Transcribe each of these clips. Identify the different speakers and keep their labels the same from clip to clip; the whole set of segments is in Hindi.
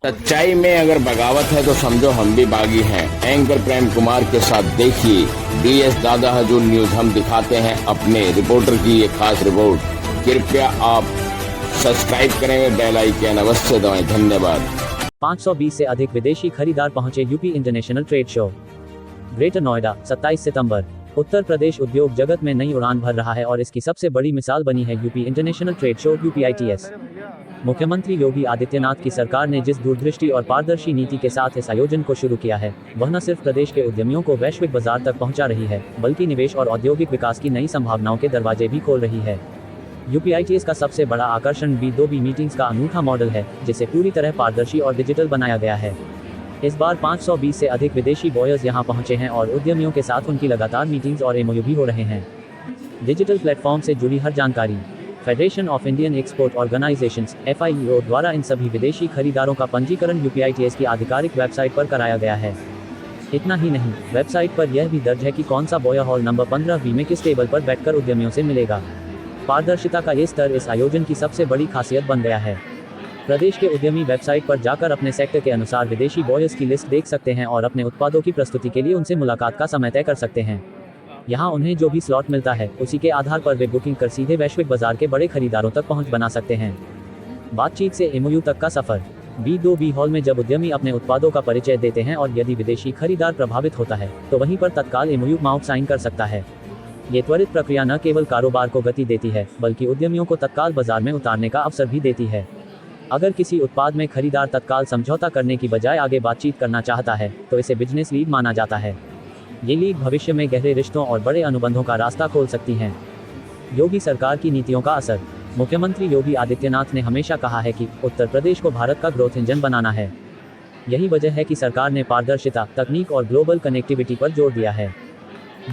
Speaker 1: सच्चाई में अगर बगावत है तो समझो हम भी बागी हैं। एंकर प्रेम कुमार के साथ देखिए DS दादा हजूर न्यूज। हम दिखाते हैं अपने रिपोर्टर की ये खास रिपोर्ट। कृपया आप सब्सक्राइब करें, बेल आइकन अवश्य दबाएं। धन्यवाद।
Speaker 2: 520 से अधिक विदेशी खरीदार पहुंचे UP international trade show. Greater Noida 27 सितंबर। उत्तर प्रदेश उद्योग जगत में नई उड़ान भर रहा है और इसकी सबसे बड़ी मिसाल बनी है UP international trade show UPITS। मुख्यमंत्री योगी आदित्यनाथ की सरकार ने जिस दूरदृष्टि और पारदर्शी नीति के साथ इस आयोजन को शुरू किया है, वह न सिर्फ प्रदेश के उद्यमियों को वैश्विक बाजार तक पहुंचा रही है, बल्कि निवेश और औद्योगिक विकास की नई संभावनाओं के दरवाजे भी खोल रही है। UPITS का सबसे बड़ा आकर्षण B2B मीटिंग्स का अनूठा मॉडल है, जिसे पूरी तरह पारदर्शी और डिजिटल बनाया गया है। इस बार 520 से अधिक विदेशी बॉयर्स यहां पहुंचे हैं और उद्यमियों के साथ उनकी लगातार मीटिंग्स और MOU भी हो रहे हैं। डिजिटल प्लेटफॉर्म से जुड़ी हर जानकारी federation of Indian export organisations FIEO द्वारा इन सभी विदेशी खरीदारों का पंजीकरण UPITS की आधिकारिक वेबसाइट पर कराया गया है। इतना ही नहीं, वेबसाइट पर यह भी दर्ज है कि कौन सा बॉयर हॉल नंबर 15B में किस टेबल पर बैठकर उद्यमियों से मिलेगा। पारदर्शिता का ये स्तर इस आयोजन की सबसे बड़ी खासियत बन गया है। प्रदेश के उद्यमी वेबसाइट पर जाकर अपने सेक्टर के अनुसार विदेशी बॉयर्स की लिस्ट देख सकते हैं और अपने उत्पादों की प्रस्तुति के लिए उनसे मुलाकात का समय तय कर सकते हैं। यहाँ उन्हें जो भी स्लॉट मिलता है, उसी के आधार पर वे बुकिंग कर सीधे वैश्विक बाजार के बड़े खरीदारों तक पहुँच बना सकते हैं। बातचीत से MOU तक का सफर। B2B हॉल में जब उद्यमी अपने उत्पादों का परिचय देते हैं और यदि विदेशी खरीदार प्रभावित होता है, तो वहीं पर तत्काल MOU माउंट साइन कर सकता है। ये त्वरित प्रक्रिया न केवल कारोबार को गति देती है, बल्कि उद्यमियों को तत्काल बाजार में उतारने का अवसर भी देती है। अगर किसी उत्पाद में खरीदार तत्काल समझौता करने की बजाय आगे बातचीत करना चाहता है, तो इसे बिजनेस लीड माना जाता है। ये लीड भविष्य में गहरे रिश्तों और बड़े अनुबंधों का रास्ता खोल सकती हैं। योगी सरकार की नीतियों का असर। मुख्यमंत्री योगी आदित्यनाथ ने हमेशा कहा है कि उत्तर प्रदेश को भारत का ग्रोथ इंजन बनाना है। यही वजह है कि सरकार ने पारदर्शिता, तकनीक और ग्लोबल कनेक्टिविटी पर जोर दिया है।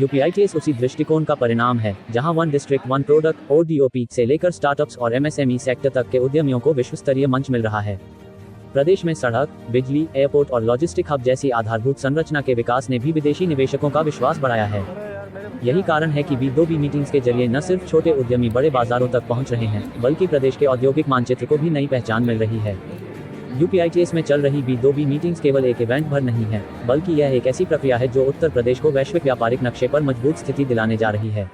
Speaker 2: UPITS उसी दृष्टिकोण का परिणाम है, जहां one district one product ODOP से लेकर स्टार्टअप्स और MSME सेक्टर तक के उद्यमियों को विश्व स्तरीय मंच मिल रहा है। प्रदेश में सड़क, बिजली, एयरपोर्ट और लॉजिस्टिक हब जैसी आधारभूत संरचना के विकास ने भी विदेशी निवेशकों का विश्वास बढ़ाया है। यही कारण है कि B2B मीटिंग्स के जरिए न सिर्फ छोटे उद्यमी बड़े बाजारों तक पहुंच रहे हैं, बल्कि प्रदेश के औद्योगिक मानचित्र को भी नई पहचान मिल रही है। UPITS में चल रही B2B मीटिंग्स केवल एक इवेंट भर नहीं है, बल्कि यह एक ऐसी प्रक्रिया है जो उत्तर प्रदेश को वैश्विक व्यापारिक नक्शे पर मजबूत स्थिति दिलाने जा रही है।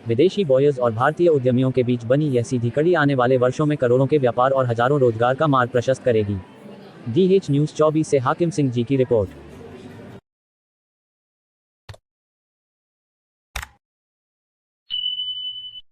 Speaker 2: विदेशी बॉयर्स और भारतीय उद्यमियों के बीच बनी यह सीधी कड़ी आने वाले वर्षों में करोड़ों के व्यापार और हजारों रोजगार का मार्ग प्रशस्त करेगी। DH न्यूज़ 24 से हाकिम सिंह जी की रिपोर्ट।